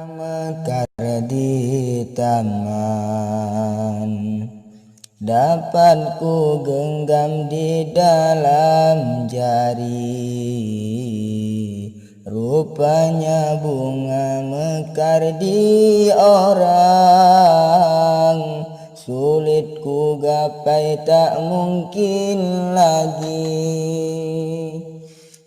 mekar di tangan, dapat ku genggam di dalam jari. Rupanya bunga mekar di orang, sulit ku gapai tak mungkin lagi.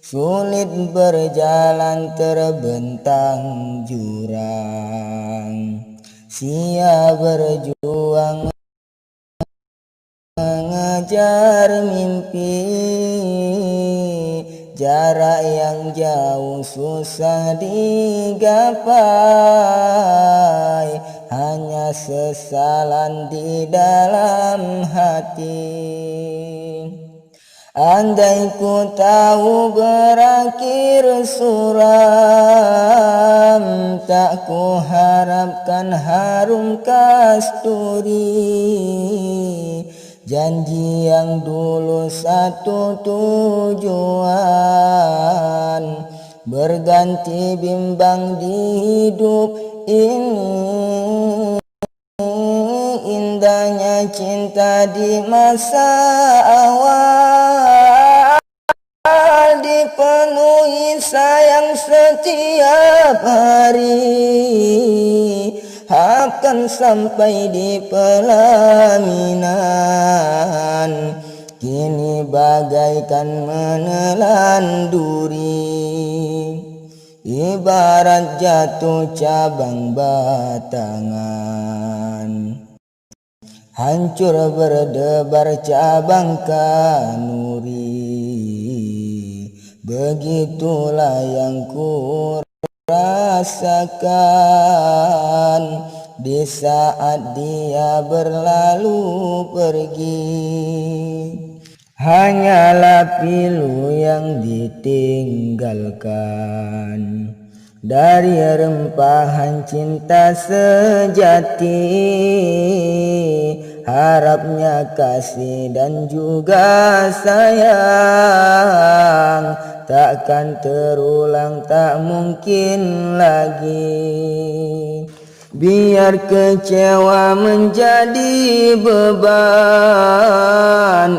Sulit berjalan terbentang jurang, sia berjuang mengejar mimpi. Jarak yang jauh susah digapai, hanya sesalan di dalam hati. Andai ku tahu berakhir suram, tak ku harapkan harum kasturi. Janji yang dulu satu tujuan, berganti bimbang di hidup ini. Indahnya cinta di masa awal, dipenuhi sayang setiap hari, akan sampai di pelaminan. Kini bagaikan menelan duri, ibarat jatuh cabang batangan. Hancur berdebar cabang kanuri, begitulah yang ku rasakan di saat dia berlalu pergi. Hanyalah pilu yang ditinggalkan dari rempahan cinta sejati. Harapnya kasih dan juga sayang takkan terulang, tak mungkin lagi. Biar kecewa menjadi beban,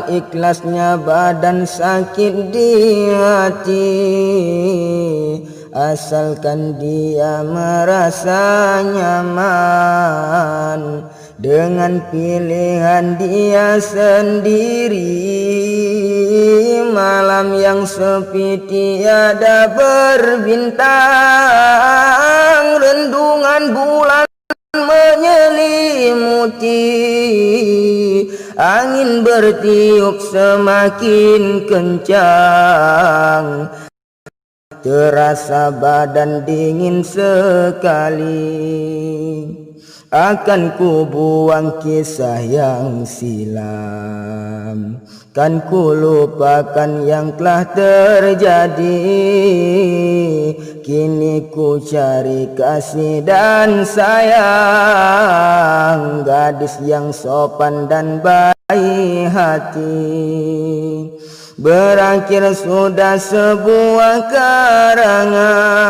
ikhlasnya badan sakit di hati. Asalkan dia merasa nyaman dengan pilihan dia sendiri. Malam yang sepi tiada berbintang, rendungan bulan menyelimuti. Angin bertiup semakin kencang, terasa badan dingin sekali. Akan ku buang kisah yang silam, kan ku lupakan yang telah terjadi. Kini ku cari kasih dan sayang, gadis yang sopan dan baik hati. Berakhir sudah sebuah karangan,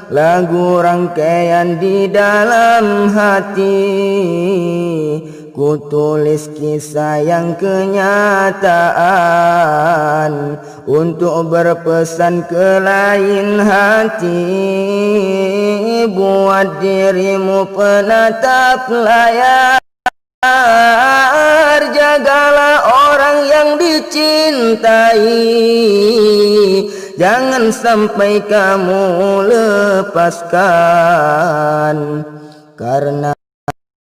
lagu rangkaian di dalam hati. Ku tulis kisah yang kenyataan untuk berpesan ke lain hati. Buat dirimu penatap layar, jagalah orang yang dicintai. Jangan sampai kamu lepaskan, karena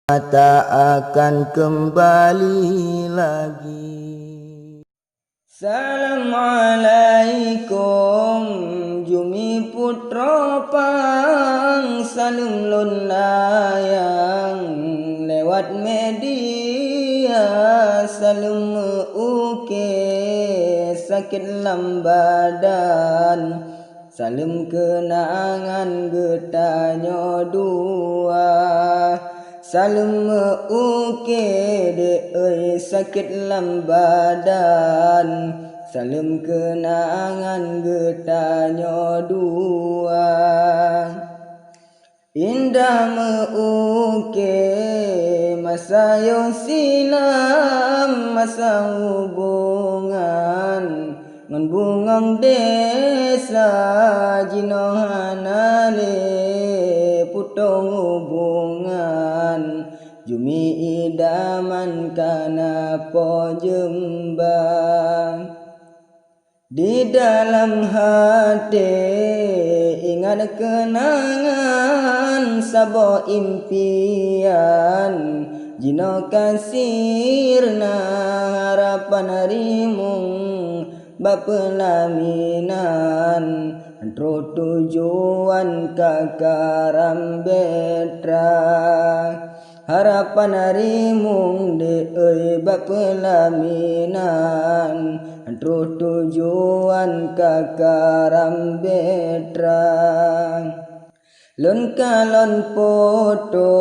tak akan kembali lagi. Assalamualaikum, Jumi Putra Pang Salim Lunayang lewat media. Salim uke sakit lambadan, salim kenangan getanyo dua. Salim uke de sakit lambadan, salim kenangan getanyo dua. indah meuke masa yo silam masa hubungan ngon bungong desa jinohanale putong hubungan jumi idaman kana po jembang di dalam hati ingat kenangan sabo impian jino kasirna harapan harimung bapelaminan antro tujuan kakaram betra harapan harimung de bapelaminan antro tujuan kakaram betra lon kalon foto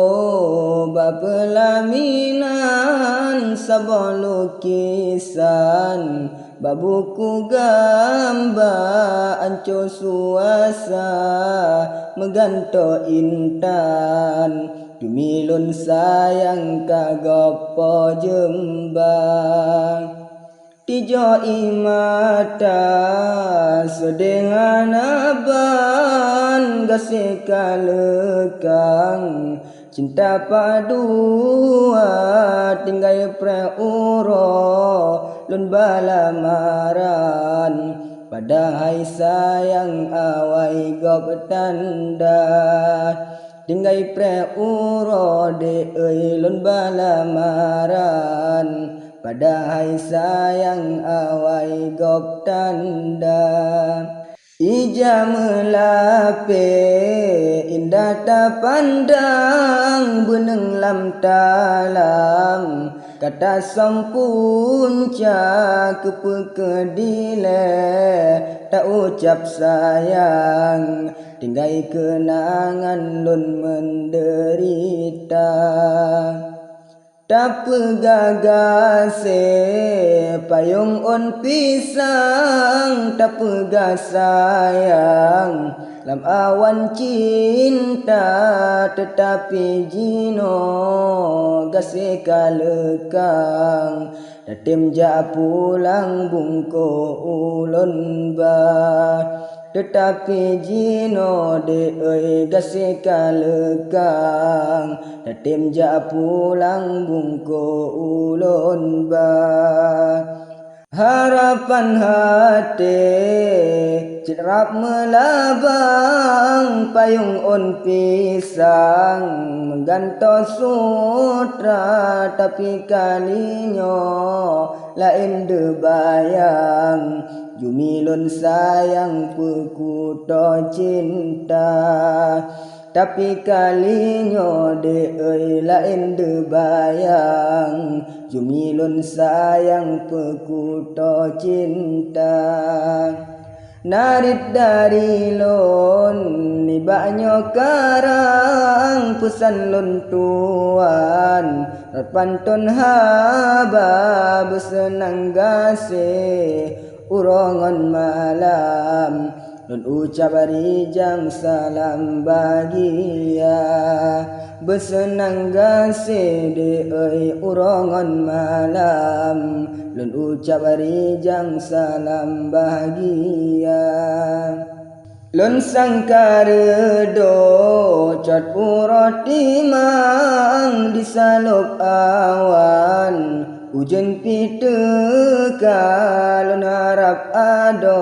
bapelaminan sabon lukisan babuku gambar anco suasa meganto intan dumilun sayang kagopo jembang tijo imata sedengan aban gase kalekang cinta padua tinggal preuro lun balamaran padahai sayang awai gop tanda tinggal preuro de lun balamaran padahai sayang awai gop tanda ija melape indah tak pandang beneng lam talam kata sampunca kepekedile tak ucap sayang tinggal kenangan lun menderita tak pegagase payung on pisang tak pegasayang lam awan cinta tetapi jino gase kalekang datim ja pulang bungko ulun ba tetapi jino de gase kalekang datim ja pulang bungko ulun ba harapan hati cerap melabang payung on pisang mengganto sutra tapi kalinyo lain debayang jumilun sayang pekuto cinta tapi kalinyo de lain debayang jumilun sayang pekuto cinta narit dari lon nibanyo karang pesan lon tuan pantun haba besenang gase urongon malam lon ucap rijang salam bahagia besenang gase de urongon malam lon ucap rijang salam bahagia lon sangkaredo cat puro timang disaluk awan ujen piteka lon harap ado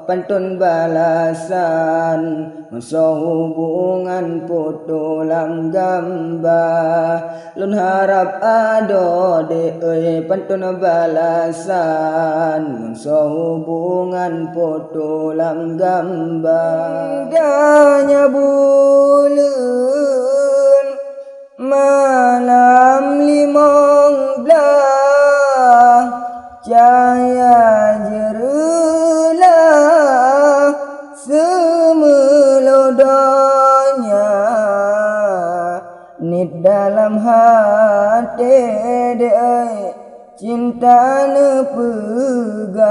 pantun balasan masa hubungan foto lam gambar lon harap ado de pantun balasan masa hubungan foto lam gambar indahnya bulan malam 15 cahaya jerulah semelodonya nit dalam hati de cinta nepegah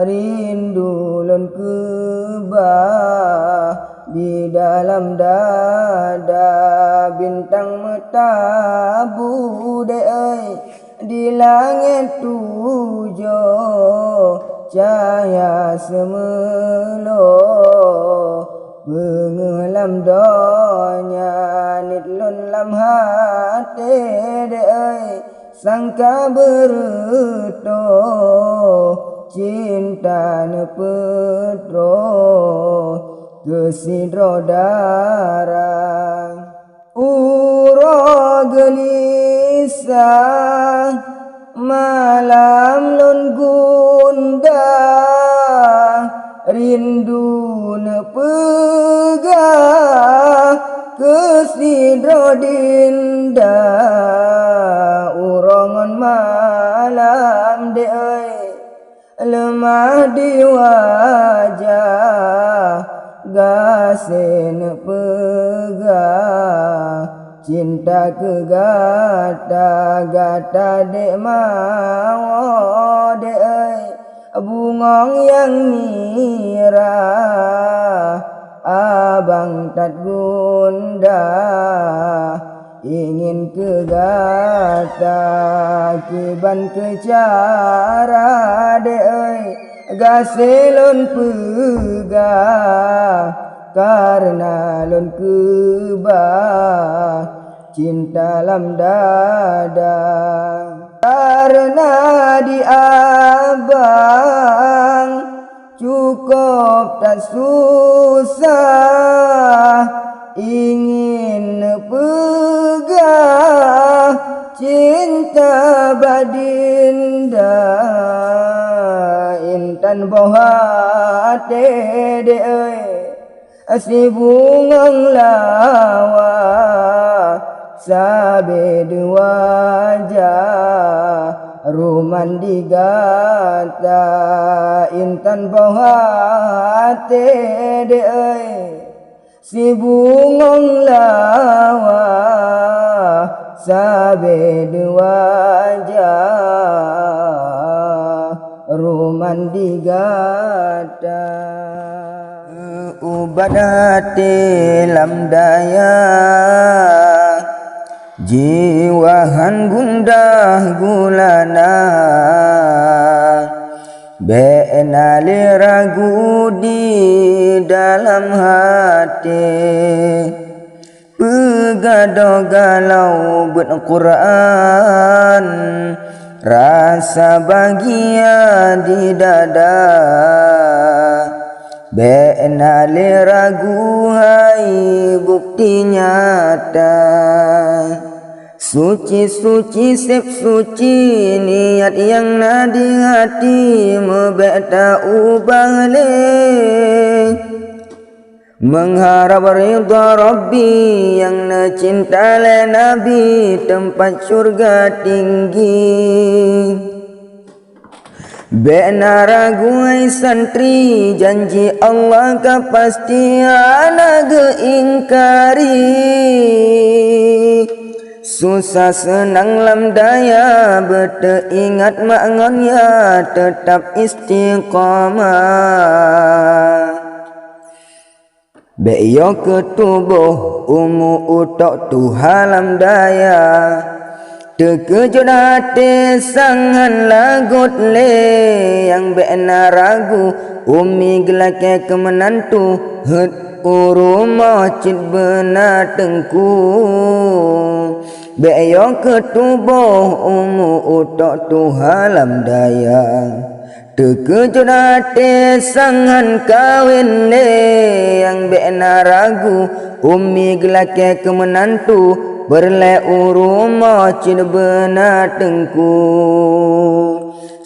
rindu lon kebah di dalam dada bintang metabu di langit tujuh cahaya semelo bengelam donya nitlun lam hati sangka berto cinta nepetro kesidro darah uro gelisah malam lon gundah rindu nepegah kesidro dindah urongon malam lemah di wajah gasen pegah cinta kegata-gata dek mau bungong yang mirah abang tak gundah ingin kegata kiban kecara gaselon pegah karena lon kebah cinta lam dada karena di abang cukup tak susah ingin pegah cinta badinda intan bohate si bungang lawa sabe dua wajah ruman digata intan bohate si bungang lawa sabe dua wajah ruman digata ubadate lam daya jiwahan gundah gulana be'nali ragu di dalam hati pegado galau buat Quran rasa bahagia di dada be'nali ragu hai bukti nyata suci-suci sep suci niat yang nadi hati mebeta ubah mengharap ridha Rabbi yang cinta le Nabi tempat surga tinggi be'na ragu ai santri janji Allah kepastian geingkari susah senang lam daya berteingat maknanya tetap istiqamah be'yo ketubuh umu utok Tuhan lam daya terkejut hati sangan lagut le yang be'na ragu umi gelake kemenantu het urumah cid benar tengku be'yo ketubuh umu utok Tuhan lam daya terkejut hati sangan kawin le yang be'na ragu umi gelake kemenantu berle urumah cid benar tengku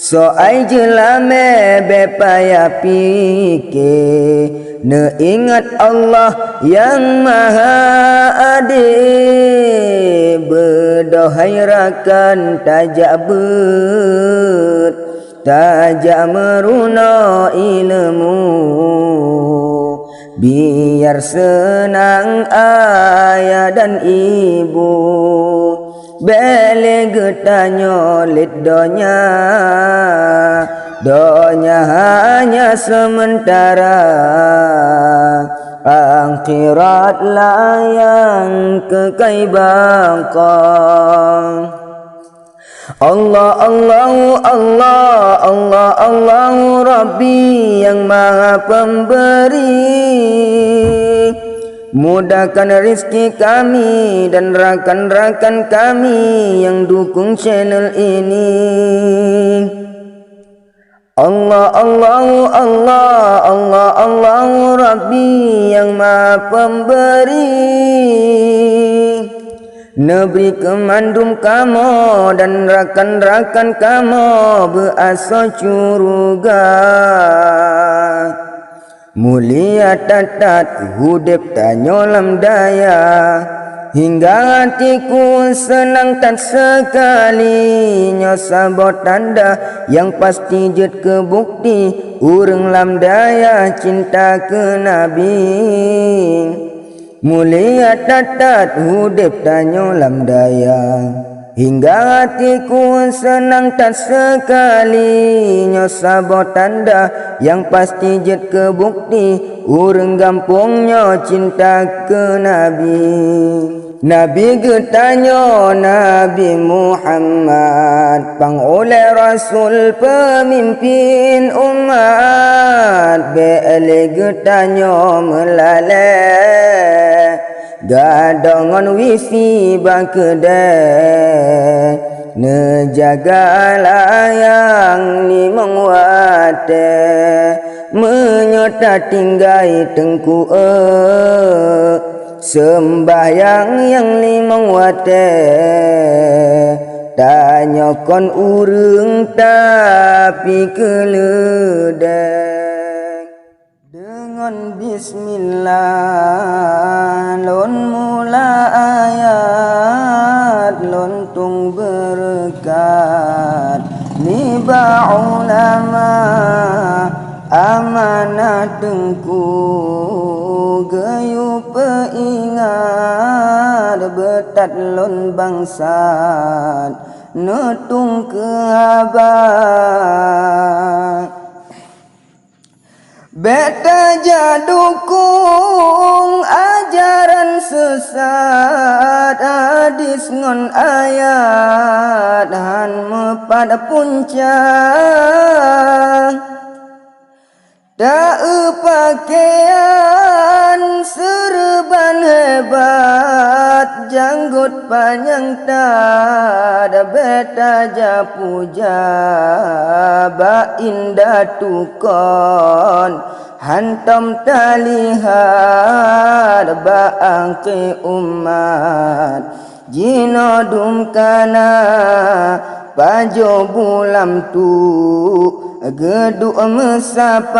so ai jelame bepaya pikir ne ingat Allah yang maha adil berdohai rakan tajak tajak meruna ilmu biar senang ayah dan ibu bele getanyo lid donya hanya sementara akhirat layang kekai baka. Allah Allah Allah Allah Allah Rabbi yang maha pemberi, mudahkan rezeki kami dan rakan-rakan kami yang dukung channel ini. Allah Allah Allah Allah Allah Rabbi yang maha pemberi, Neberi kemandum kamu dan rakan-rakan kamu berasa curuga. Mulia tatat hudep tanyolam daya, hingga hatiku senang tak sekali. Nyosabot tanda yang pasti jet ke bukti, urang lam daya cinta ke Nabi. Mulia tatat hudep tanyo lam daya, hingga hatiku senang tak sekali. Nyosabot tanda yang pasti jet ke bukti, urang gampungnya cinta ke Nabi. Nabi getanyo Nabi Muhammad, pang oleh Rasul pemimpin umat. Bele getanyo melale, gadongan wisi bang kedai. Nejaga layang ni mengwate, menyota tinggai tengku sembahyang yang limang wate. Tanyokon urung tapi keledek. Dengan bismillah lon mula ayat, lontung berkat niba ulama amanah tengku. Gayu peingat betat lon bangsat netung ke abad. Beta jadukung ajaran sesat, hadis ngon ayat han mepada puncak. Tak pakaian serban hebat, janggut panjang tak ada beta japuja. Ba indah tukon hantam talihat, ba angke umat jinodum kana pajo bulam tu. Geduk mesapat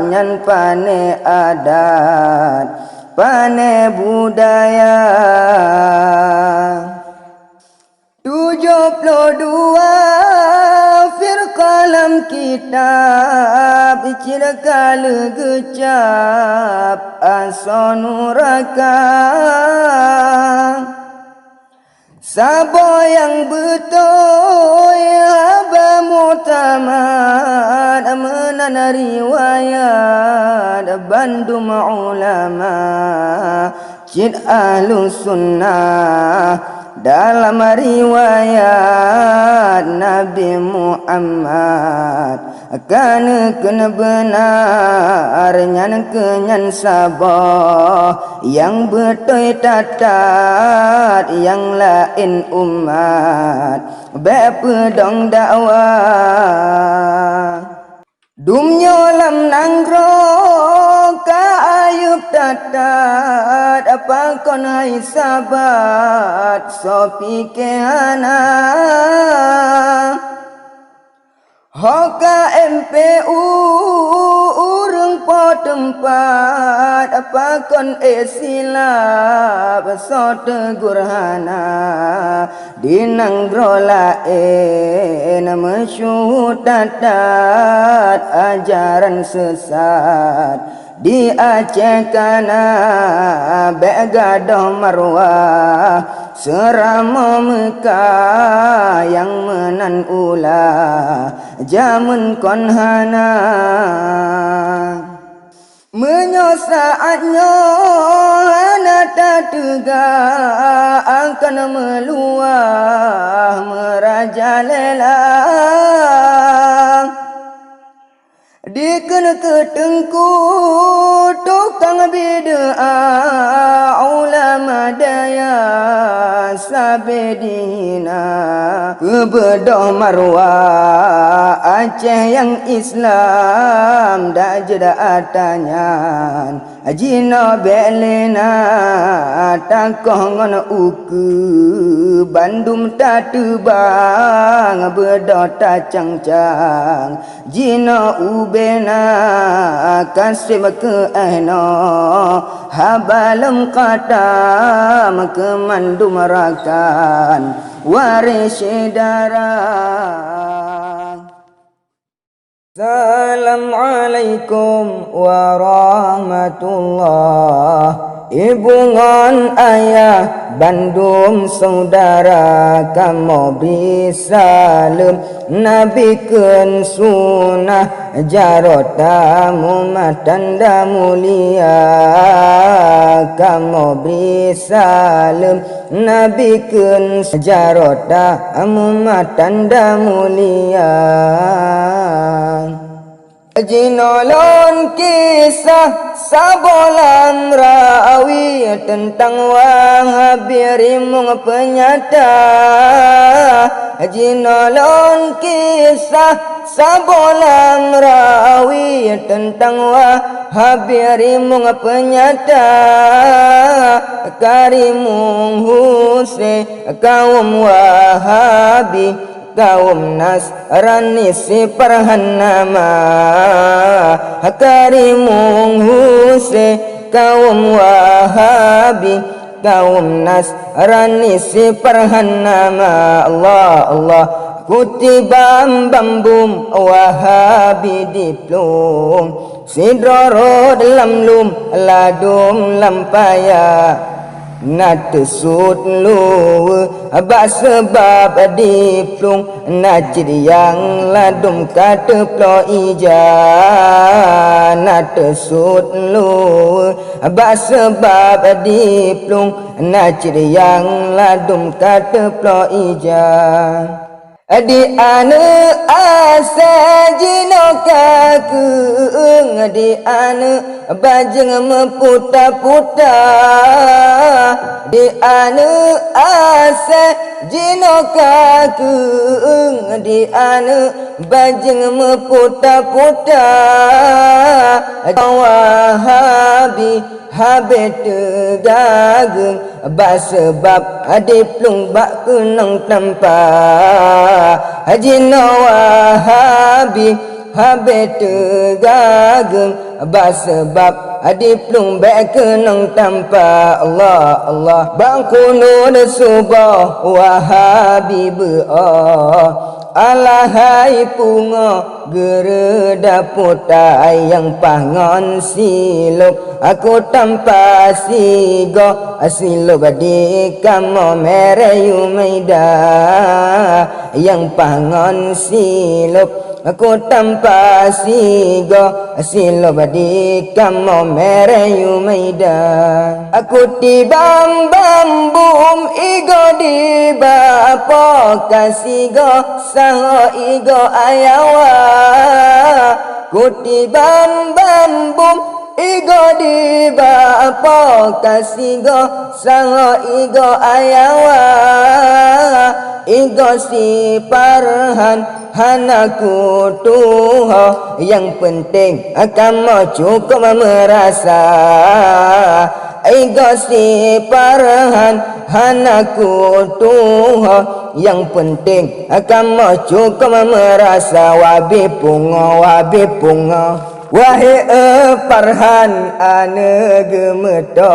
nyan pane adat, pane budaya. 72 firqalam kitab, cirkala gecap asonuraka. Sabo yang betul haba mutamad, menan riwayat bandum ulama. Cid ahlu sunnah dalam riwayat Nabi Muhammad, akan kena benar nyan kenyan sabah yang betul tatat yang lain umat bepedong dakwah. Dumnyo lam nanggro ka ayub tatat, apa kon hai sabat sopi ke anak. Hoka MPU urung po tempat, apa kon silap so tegur hana. Dinanggro lain mesyuhud tatat ajaran sesat. Di Aceh kana begadoh marwah, serama Mekah yang menan ulah jamun konhana. saatnya nada tegak akan meluah merajalela dikena ketengku tukang bid'ah ulama daya sabedina kebedah marwah Aceh yang Islam dak jeda atanyan ajina belena takoh ngono uku Bandung tak tebang bedah tak cang-cang jina ubena kasih ke ahna habalum qatam kemandum rakan waris darah. Assalamualaikum warahmatullah. Ibungan ayah Bandung saudara kamu bisalem nabikan sunnah jarota tanda mulia kamu bisalem nabikan jarota tanda mulia Jinolon kisah sabolam rawi tentang wahabirimung penyata Jinolon kisah sabolam rawi tentang wahabirimung penyata Karimung Hussein kaum wahabi kaum Nasrani si perhanama Karimung Hussein kaum Wahabi kaum Nasrani si perhanama Allah Allah kutibam bambum Wahabi diplom sidroro dalam lum ladum lampaya Nat sud lu abak sebab diplung najid yang ladum kata plo ija Nat sud lu abak sebab diplung najid yang ladum kata plo ija Di ane asa jino kakung Di ane bajeng meputa-puta Di ane asa jino kakung Di ane bajeng meputa-puta Wahabi habis tegageng sebab diplung bak kenang tanpa Haji Wahabi habis tegageng sebab diplung bak kenang tanpa Allah Allah bangkunud subah Wahabi be'ah Alahai punga gereda putai yang pangon siluk aku tanpa sigo siluk di kamo merayu meida yang pangon siluk aku tanpa sigo siluk di kamo merayu meida aku tibam bambum igo di bapo kasigo saho igo ayawa kutiban bambum igo di bapo kasigo saho igo ayawa igo si parhan hanaku tuho yang penting kamu cukup merasa igo si parhan hanaku tuho yang penting kamu cukup merasa wabi pungo wahai parhan ane gemeto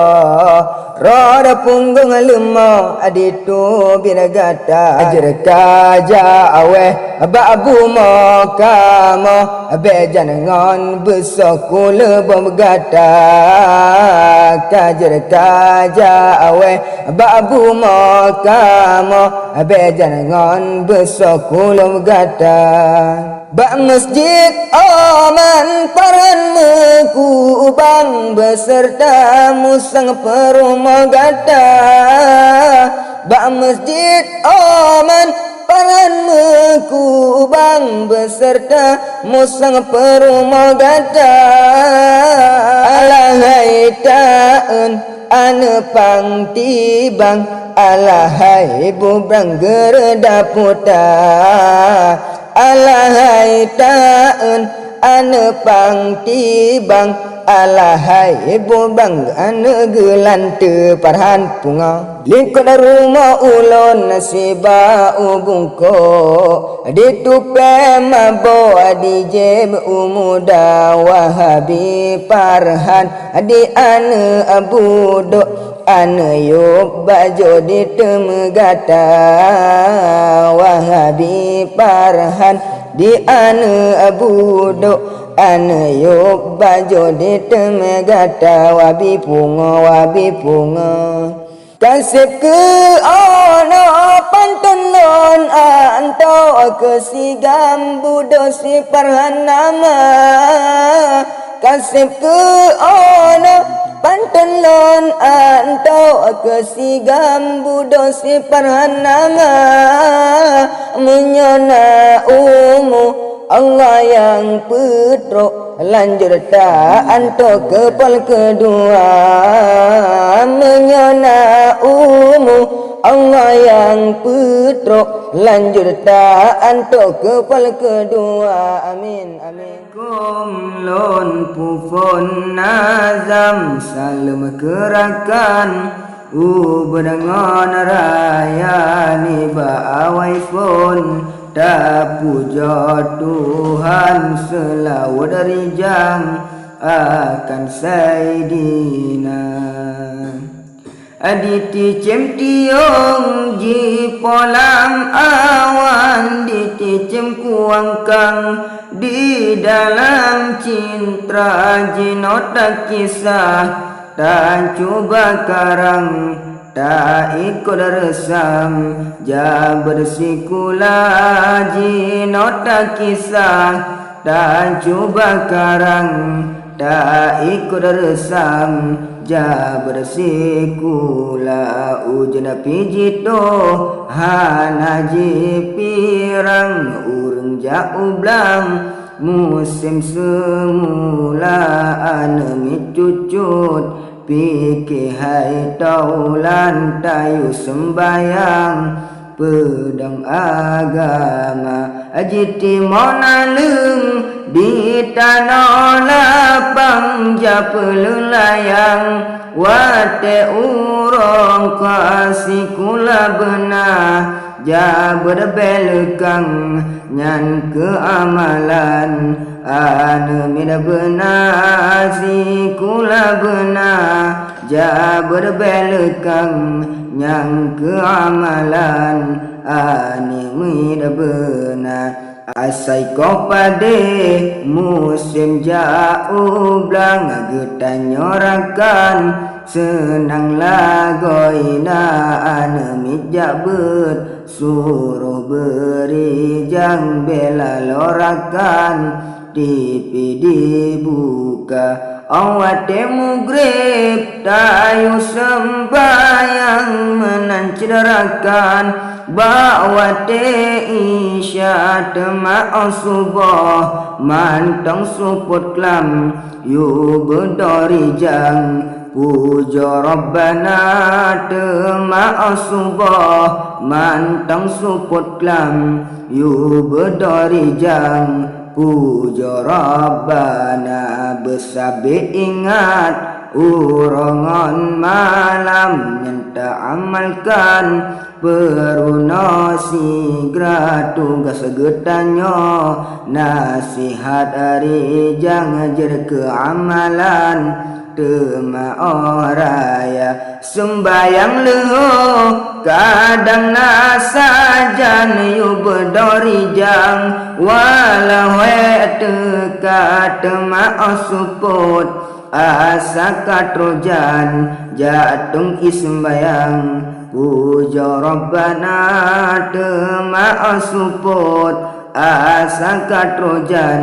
roda punggung lemo aditu biragata ajar kaja aweh babu mo kamo bejan ngon besok lebom gata kajar kaja aweh babu mo kamo bejan ngon besok lebom gata Bak masjid aman paran meku kubang beserta musang perumah gata bak masjid aman paran mekubang beserta musang perumah gata alahai taun ane pang tibang alahai bubrang gerda puta alahai taun ane pang tibang alahai bubrang ane gelante parhan punga lingkod rumah ulon nasiba ubungko ditupe mabo di jeb umuda wahabi parhan di ane abudo ane yuk bajo di temegata wahabi parhan di ane abudo ane yuk bajo di temegata wabi punga kasip ke ono pantun lon anto ke si gambu dosi parhan nama kasip ke ono pantun lon anto ke si gambu dosi parhan nama menyona Allah yang putrok lanjut tak anto kepal kedua menyona Allah yang putrok lanjut tak anto kepal kedua amin amin kum lon pufon nazam salam kerakan bedangan raya ni baawai pun tak puja Tuhan selalu dari jam akan Sayyidina aditi cem tiong ji polam awan diti cem kuangkang di dalam cinta jinota kisah tak coba karang tak ikut resam ja bersikula jinota kisah tak coba karang tak ikut resam ja bersikula ujana pijito hanaji pirang urang ja ublang musim semula anemi cucut pikir hai taulan tayu sembayang pedang agama ajiti monaleng di tanah lapang japelulayang wate urong kasih kula benah jabar belekang nyan keamalan ane mida benah si kula benah jabar belekang nyan keamalan ane mida benah asai kau pade musim jauh blang getanyorakan senang lagoina ane mijak bet suruh beri jang bela lorakan TV dibuka awate mugrib tayu sembayang menancederakan bawate isya tema subuh mantang suput klam yu bedori jang puja Rabbana tema subuh mantang suput klam yu bedori jang puja Rabbana besabe ingat urongan malam nyenta amalkan peruna sigra tugas gedanyo nasihat hari jangan jer keamalan tema oraya sembayang leho kadang nasajan yu bedori jang walau teka tema suput asa katrojan jatung ismbayang puja Rabbana tema suput asa katrojan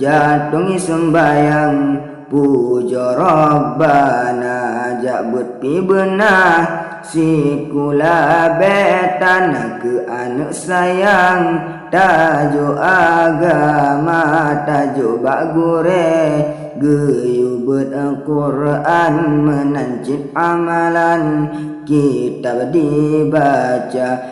jatung ismbayang puja Rabbana jabut pi benah si kula betan ke anak sayang tajuk agama tajuk bagure geyubet Al-Quran menancip amalan kitab dibaca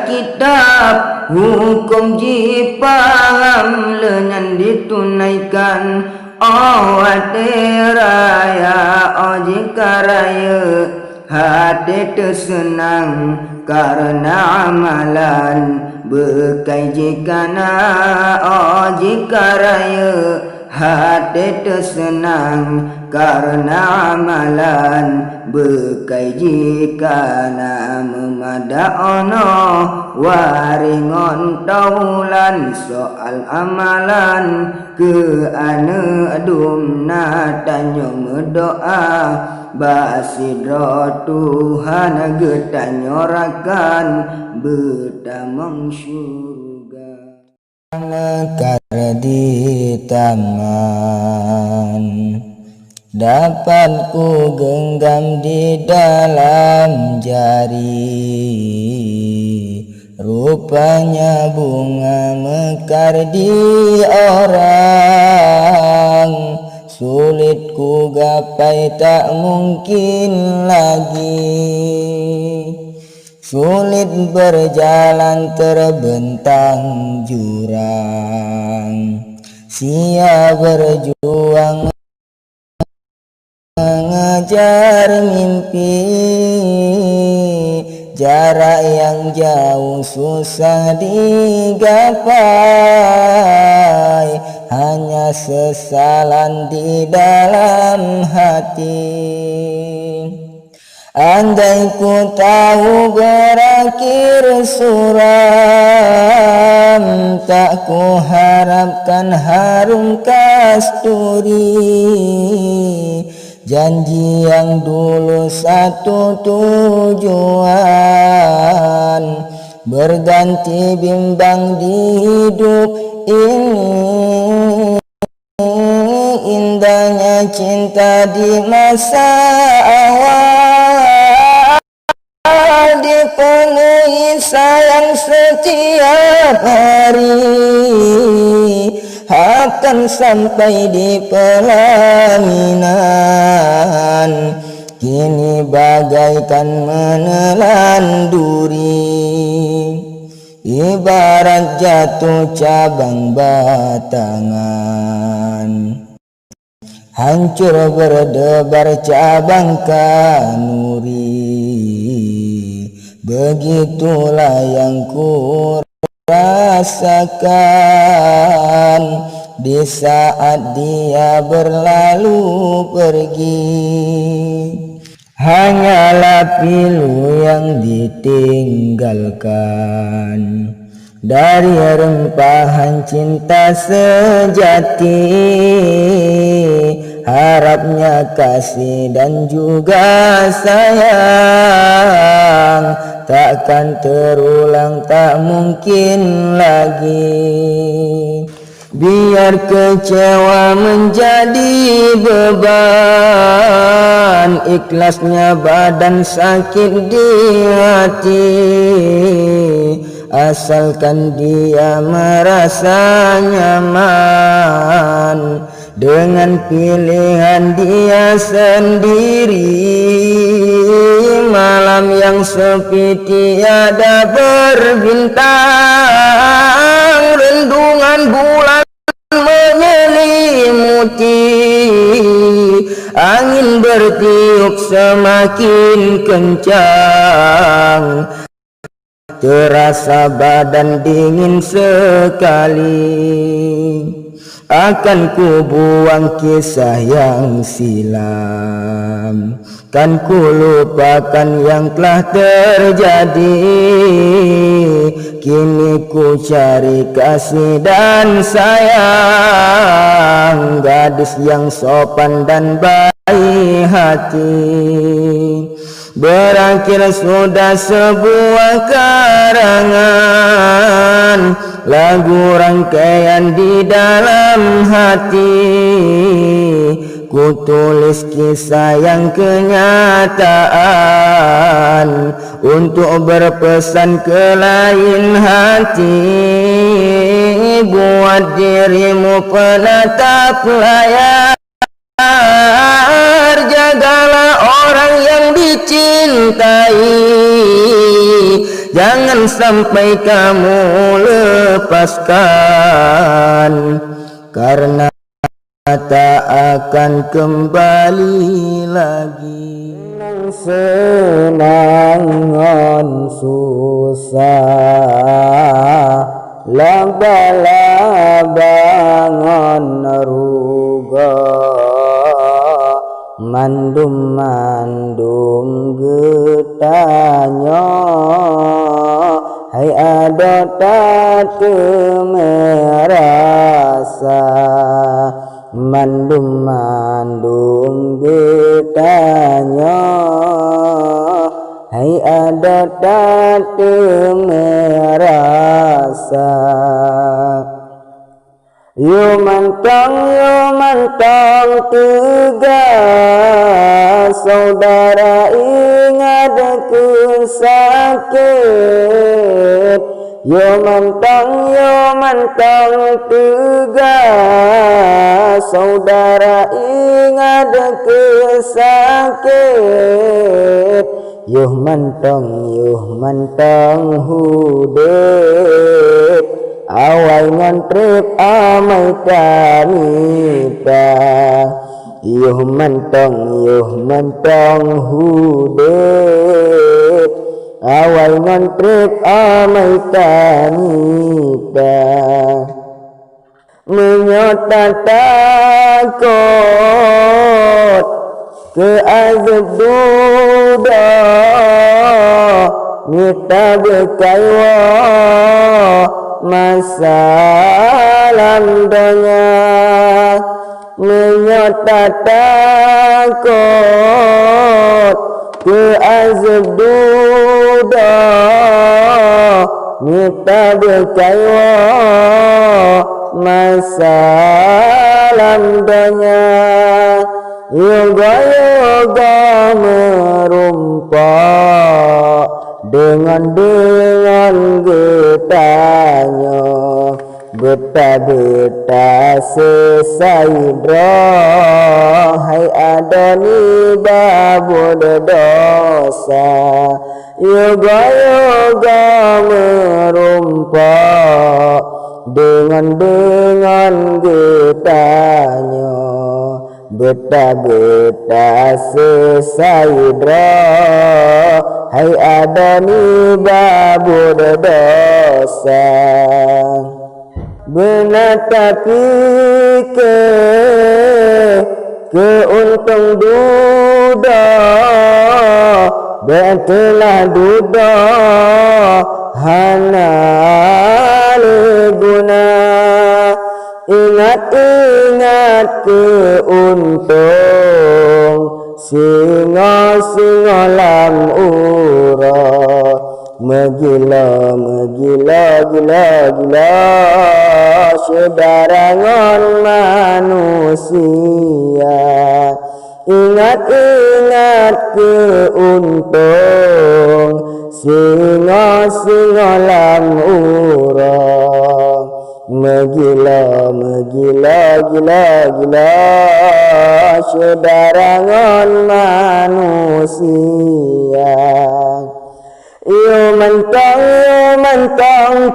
kitab hukum jipaham lenyan ditunaikan awate raya ojikaraya hati tersenang karena amalan bekai jikana ojikaraya hati tersenang karena amalan bekai jikana memada ono waringon taulan soal amalan ke ane dumna tanyo mendoa basidro Tuhan getanyorakan betamang surga mekar di tangan dapat ku genggam di dalam jari rupanya bunga mekar di orang sulit ku gapai tak mungkin lagi sulit berjalan terbentang jurang sia berjuang mengejar mimpi jarak yang jauh susah digapai hanya sesalan di dalam hati andai ku tahu berakhir suram tak ku harapkan harum kasturi janji yang dulu satu tujuan berganti bimbang di hidup ini indahnya cinta di masa awal dipenuhi sayang setiap hari akan sampai di pelaminan kini bagaikan menelan duri ibarat jatuh cabang batangan hancur berdebar cabang kanuri begitulah yang ku rasakan di saat dia berlalu pergi hanyalah pilu yang ditinggalkan dari rempahan cinta sejati harapnya kasih dan juga sayang takkan terulang tak mungkin lagi biar kecewa menjadi beban ikhlasnya badan sakit di hati asalkan dia merasa nyaman dengan pilihan dia sendiri malam yang sepi tiada berbintang rendungan bulan menyelimuti angin bertiup semakin kencang terasa badan dingin sekali akan ku buang kisah yang silam kan ku lupakan yang telah terjadi kini ku cari kasih dan sayang gadis yang sopan dan baik hati berakhir sudah sebuah karangan lagu rangkaian di dalam hati ku tulis kisah yang kenyataan untuk berpesan ke lain hati. Buat dirimu penatap layar, jagalah orang yang dicintai, jangan sampai kamu lepaskan, karena tak akan kembali lagi. Senang ngon susah, laba-labangan ruga, mandum-mandum getanya, hai ada tatu merasa, mandum-mandum getanya, hai ada tatu merasa. Yo mantang tegas, saudara ingat ku sakit. Yo mantang tegas, saudara ingat ku sakit. Yo mantang hudep, awai ngantrip amai kanita. Yuh mentong hudep, awai ngantrip amai kanita. Menyota takut ke azab duda, kita berkaiwa masalah dunia. Menyota takut ke azab duda, kita berkaiwa masalah dunia. Yoga-yoga merumpa dengan getanya, beta-beta sesaidra, hai adoni babud dosa. Yoga-yoga merumpa dengan getanya, beta-beta sesaidra, hai adoni babud dosa. Benar tapi ke untung duda, betelah duda hana guna. Ingat ke untung, singa lam ura, megila sedarangan manusia. Ingat ke untung, singa lam ura, megila sedarangan manusia. Yo mentang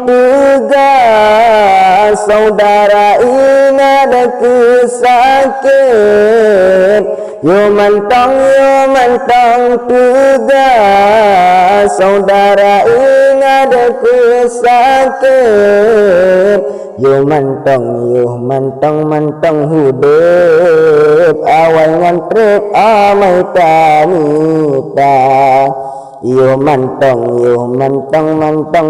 tegas, saudara ingat ku sakit. Yo mentang tegas, saudara ingat ku sakit. Yo mentang hudep, awal ngantrip amai kanita. Yo mentang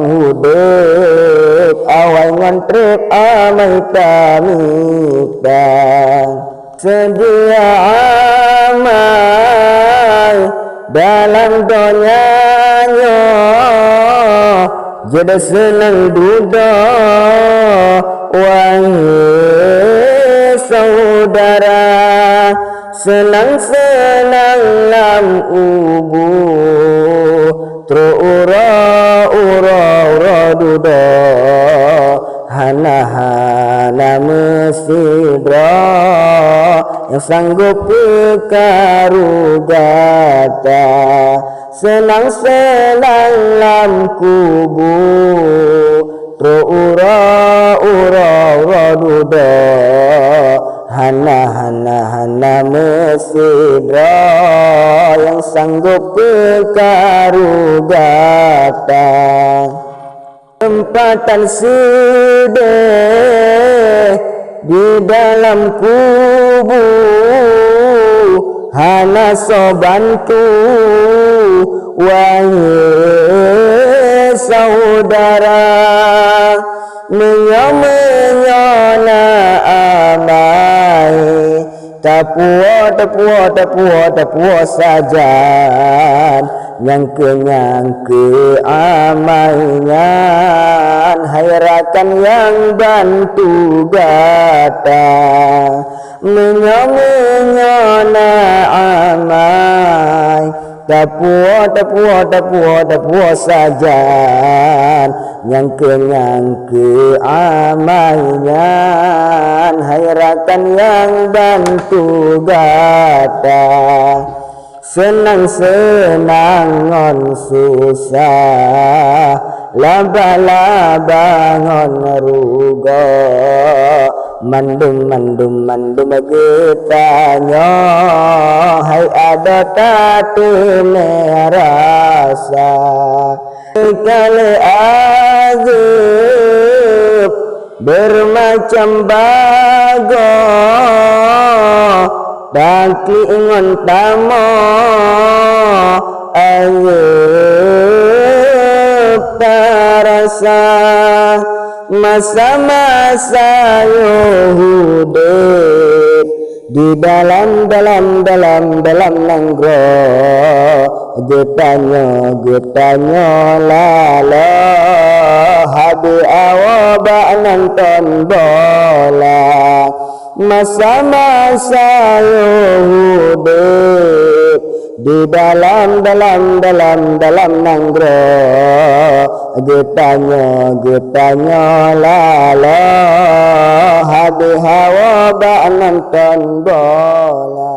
hudep, awal ngantrip amai kanita. Sedia amai dalam dunianya, jadi senang duda, wahai saudara. senang-senang lam ubu tru ura duda hana mesidra yang sanggup karugata senang-senang lam kubu tru ura duda hana mesidra yang sanggup karugata tempatan sedih di dalam kubu hana sobantu wahai saudara menyona amai tapuo saja nyangke amainya hairakan yang bantu gata menyona amai tapuo saja nyangke amainya hairakan yang bantu gata senang-senang ngon susah laba-laba ngon rugo mandum getanya hai ada tatu merasa kali azab bermacam bago daki ingon tamo ayub tarasa masa-masa Yahudi di dalam nanggro getanya lala habi awaba nonton bola masa-masa Yahudi di dalam nanggro getanya lala habi awaba nonton bola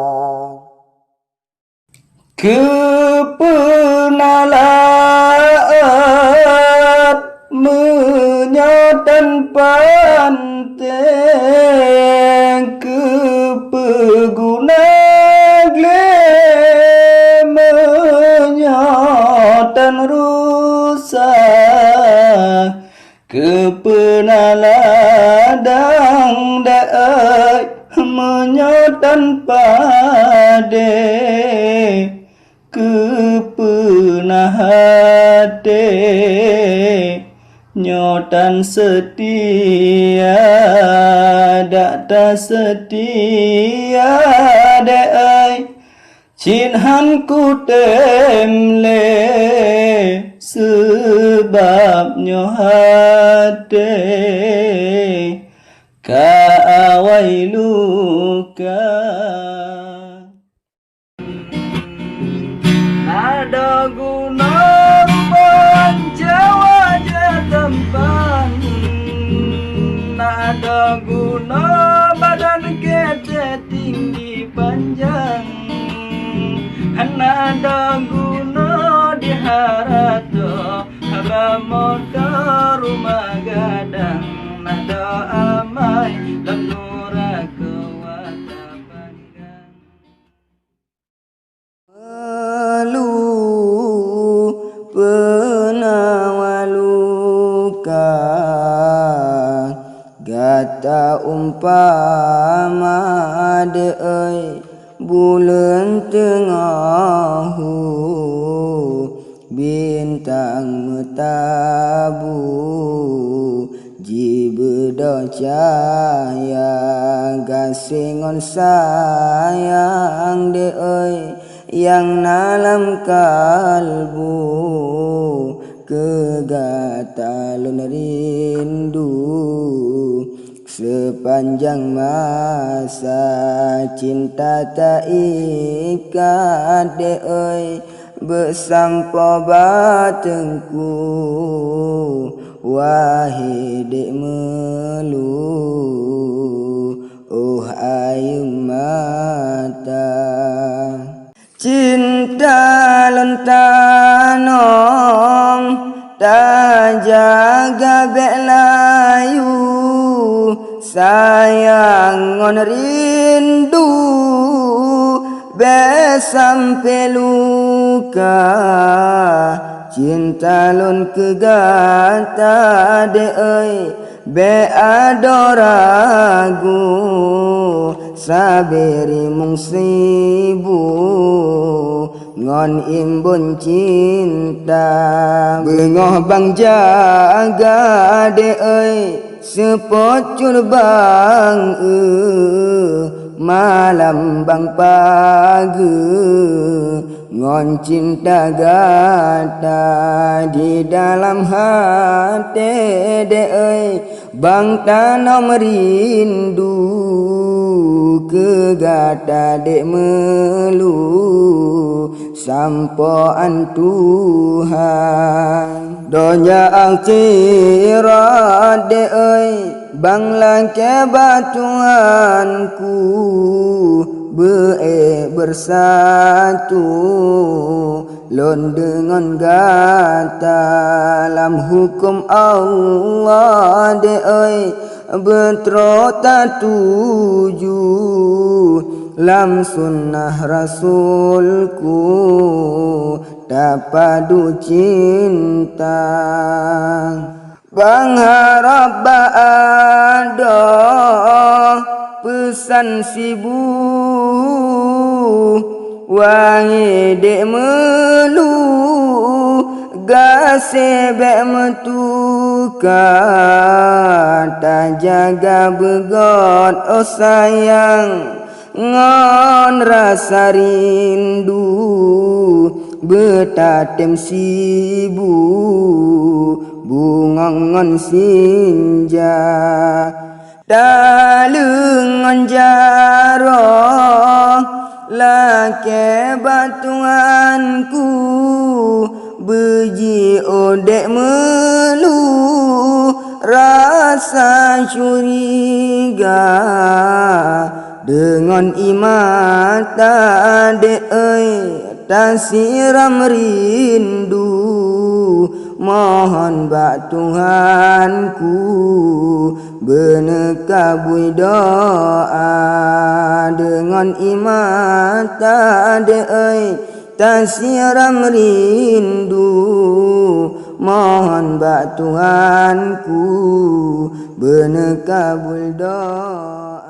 kepenalaan menyotan panteng kepeguna menyotan rusak kepenaladang daai menyotan pade kepenahate nyotan setia data setia deai cinhan ku temle sebab nyohate kaawai luka ada guna Jawa tempat ada guna badan kete tinggi panjang ada guna di harato haramoda rumah gadang ada amai lemura kewata panggang penawaluka gata umpama deui bulan tengahu bintang metabu jibedo cahaya gasingon sayang deui yang dalam kalbu kegatalun rindu sepanjang masa cinta tak ikat dek oi bersampo batengku wahai dek melu oh ayu mata cinta lontanong tak jaga bek layu sayang ngon rindu be sampai luka cinta lon kegata de oi be adoragu saberi mung sibu ngon imbun cinta bengoh bang jaga de oi sepocur bang malam bang pagi ngon cinta gata di dalam hati de oi bang tanam rindu ke gata dek melu sampoan Tuhan donya akhirat de oi bang langke batuanku bersatu lon dengan gata dalam hukum Allah de oi betrota tuju lam sunnah rasulku tapadu cinta bang harap ada pesan sibu wangi dek melu gase bek metuka tak jaga begot oh sayang ngon rasa rindu betatem sibu bungongon sinja dalungan jaro lake batuanku beji odek melu rasa curiga dengan imata dek oi tak siram rindu mohon bak Tuhanku benekabui doa dengan imata dek oi tak siram rindu mohon bak Tuhanku benekabui doa.